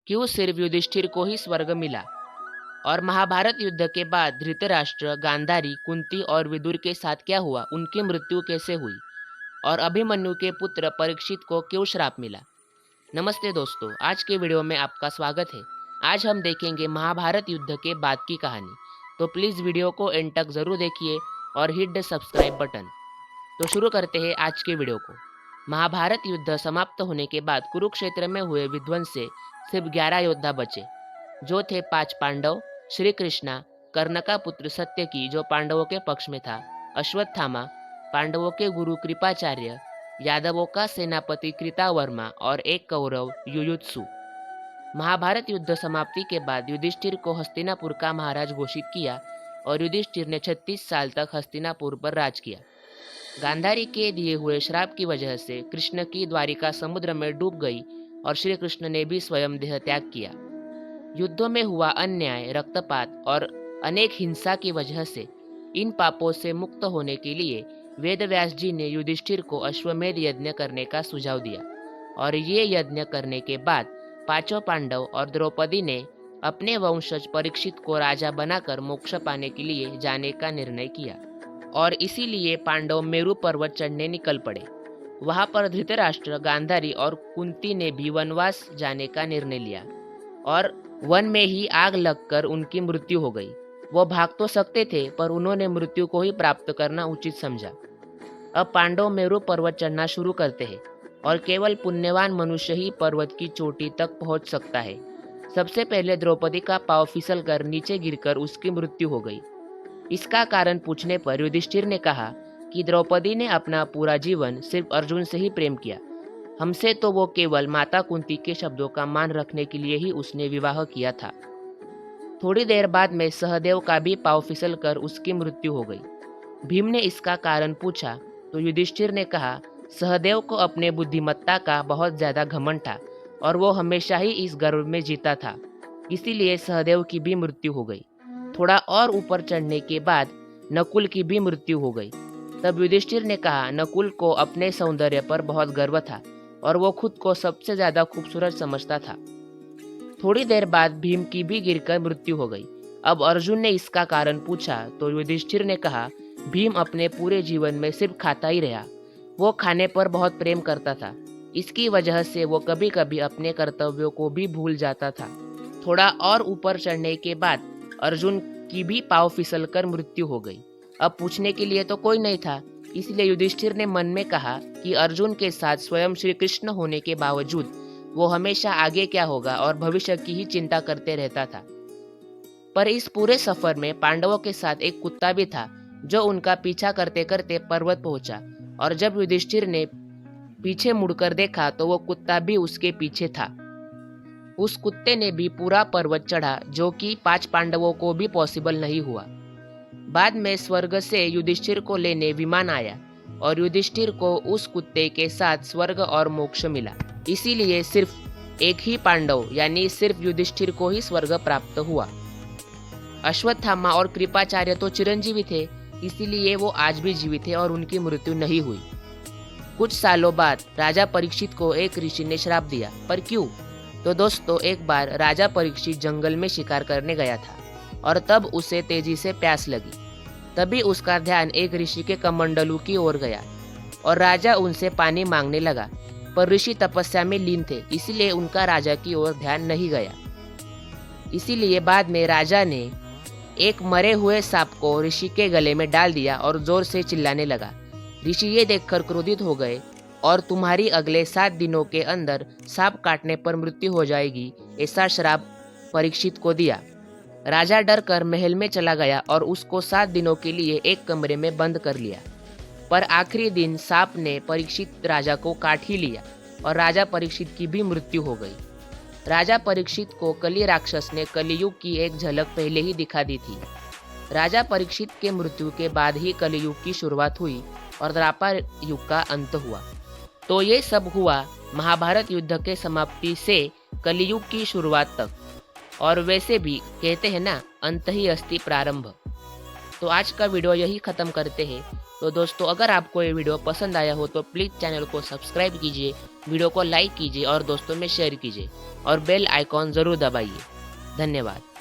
क्यों सिर्फ युधिष्ठिर को ही स्वर्ग मिला? और महाभारत युद्ध के बाद धृतराष्ट्र, गांधारी, कुंती और विदुर के साथ क्या हुआ? उनकी मृत्यु कैसे हुई? और अभिमन्यु के पुत्र परीक्षित को क्यों श्राप मिला? नमस्ते दोस्तों, आज के वीडियो में आपका स्वागत है। आज हम देखेंगे महाभारत युद्ध के बाद की कहानी। तो प्लीज़ वीडियो को एंड तक ज़रूर देखिए और हिट द सब्सक्राइब बटन। तो शुरू करते हैं आज के वीडियो को। महाभारत युद्ध समाप्त होने के बाद कुरुक्षेत्र में हुए विध्वंस से सिर्फ 11 योद्धा बचे, जो थे 5 पांडव, श्री कृष्णा, कर्ण का पुत्र सत्यकी जो पांडवों के पक्ष में था, अश्वत्थामा, पांडवों के गुरु कृपाचार्य, यादवों का सेनापति कृतावर्मा और एक कौरव युयुत्सु। महाभारत युद्ध समाप्ति के बाद युधिष्ठिर को हस्तिनापुर का महाराज घोषित किया और युधिष्ठिर ने 36 साल तक हस्तिनापुर पर राज किया। गांधारी के दिए हुए श्राप की वजह से कृष्ण की द्वारिका समुद्र में डूब गई और श्री कृष्ण ने भी स्वयं देह त्याग किया। युद्धों में हुआ अन्याय, रक्तपात और अनेक हिंसा की वजह से इन पापों से मुक्त होने के लिए वेदव्यास जी ने युधिष्ठिर को अश्वमेध यज्ञ करने का सुझाव दिया और ये यज्ञ करने के बाद पांचों पांडव और द्रौपदी ने अपने वंशज परीक्षित को राजा बनाकर मोक्ष पाने के लिए जाने का निर्णय किया और इसीलिए पांडव मेरु पर्वत चढ़ने निकल पड़े। वहां पर धृतराष्ट्र, गांधारी और कुंती ने भी वनवास जाने का निर्णय लिया और वन में ही आग लगकर उनकी मृत्यु हो गई। वो भाग तो सकते थे पर उन्होंने मृत्यु को ही प्राप्त करना उचित समझा। अब पांडव मेरु पर्वत चढ़ना शुरू करते हैं और केवल पुण्यवान मनुष्य ही पर्वत की चोटी तक पहुंच सकता है। सबसे पहले द्रौपदी का पांव फिसल कर नीचे गिरकर उसकी मृत्यु हो गई। इसका कारण पूछने पर युधिष्ठिर ने कहा कि द्रौपदी ने अपना पूरा जीवन सिर्फ अर्जुन से ही प्रेम किया। हमसे तो वो केवल माता कुंती के शब्दों का मान रखने के लिए ही उसने विवाह किया था। थोड़ी देर बाद में सहदेव का भी पांव फिसल कर उसकी मृत्यु हो गई। भीम ने इसका कारण पूछा तो युधिष्ठिर ने कहा, सहदेव को अपने बुद्धिमत्ता का बहुत ज्यादा घमंड था और वो हमेशा ही इस गर्व में जीता था, इसीलिए सहदेव की भी मृत्यु हो गई। थोड़ा और ऊपर चढ़ने के बाद नकुल की भी मृत्यु हो गई। तब युधिष्ठिर ने कहा, नकुल को अपने सौंदर्य पर बहुत गर्व था और वो खुद को सबसे ज्यादा खूबसूरत समझता था। थोड़ी देर बाद भीम की भी गिरकर मृत्यु हो गई। अब अर्जुन ने इसका कारण पूछा तो युधिष्ठिर ने कहा, भीम अपने पूरे जीवन में सिर्फ खाता ही रहा। वो खाने पर बहुत प्रेम करता था, इसकी वजह से वो कभी कभी अपने कर्तव्यों को भी भूल जाता था। थोड़ा और ऊपर चढ़ने के बाद अर्जुन की भी पांव फिसल कर मृत्यु हो गई। अब पूछने के लिए तो कोई नहीं था, इसलिए युधिष्ठिर ने मन में कहा कि अर्जुन के साथ स्वयं श्री कृष्ण होने के बावजूद वो हमेशा आगे क्या होगा और भविष्य की ही चिंता करते रहता था। पर इस पूरे सफर में पांडवों के साथ एक कुत्ता भी था जो उनका पीछा करते करते पर्वत पहुंचा और जब युधिष्ठिर ने पीछे मुड़कर देखा तो वो कुत्ता भी उसके पीछे था। उस कुत्ते ने भी पूरा पर्वत चढ़ा, जो कि 5 पांडवों को भी पॉसिबल नहीं हुआ। बाद में स्वर्ग से युधिष्ठिर को लेने विमान आया और युधिष्ठिर को उस कुत्ते के साथ स्वर्ग और मोक्ष मिला। इसीलिए सिर्फ एक ही पांडव यानी सिर्फ युधिष्ठिर को ही स्वर्ग प्राप्त हुआ। अश्वत्थामा और कृपाचार्य तो चिरंजीवी थे, इसीलिए वो आज भी जीवित थे और उनकी मृत्यु नहीं हुई। कुछ सालों बाद राजा परीक्षित को एक ऋषि ने श्राप दिया, पर क्यों? तो दोस्तों, एक बार राजा परीक्षित जंगल में शिकार करने गया था और तब उसे तेजी से प्यास लगी। तभी उसका ध्यान एक ऋषि के कमंडलू की ओर गया और राजा उनसे पानी मांगने लगा, पर ऋषि तपस्या में लीन थे, इसलिए उनका राजा की ओर ध्यान नहीं गया। इसीलिए बाद में राजा ने एक मरे हुए सांप को ऋषि के गले में डाल दिया और जोर से चिल्लाने लगा। ऋषि ये देखकर क्रोधित हो गए और तुम्हारी अगले 7 दिनों के अंदर सांप काटने पर मृत्यु हो जाएगी, ऐसा श्राप परीक्षित को दिया। राजा डर कर महल में चला गया और उसको 7 दिनों के लिए एक कमरे में बंद कर लिया। पर आखिरी दिन सांप ने परीक्षित राजा को काट ही लिया और राजा परीक्षित की भी मृत्यु हो गई। राजा परीक्षित को कली राक्षस ने कलियुग की एक झलक पहले ही दिखा दी थी। राजा परीक्षित के मृत्यु के बाद ही कलियुग की शुरुआत हुई और द्वापर युग का अंत हुआ। तो ये सब हुआ महाभारत युद्ध के समाप्ति से कलियुग की शुरुआत तक। और वैसे भी कहते हैं ना, अंत ही अस्ति प्रारंभ। तो आज का वीडियो यही ख़त्म करते हैं। तो दोस्तों, अगर आपको ये वीडियो पसंद आया हो तो प्लीज़ चैनल को सब्सक्राइब कीजिए वीडियो को लाइक कीजिए और दोस्तों में शेयर कीजिए और बेल आइकॉन ज़रूर दबाइए। धन्यवाद।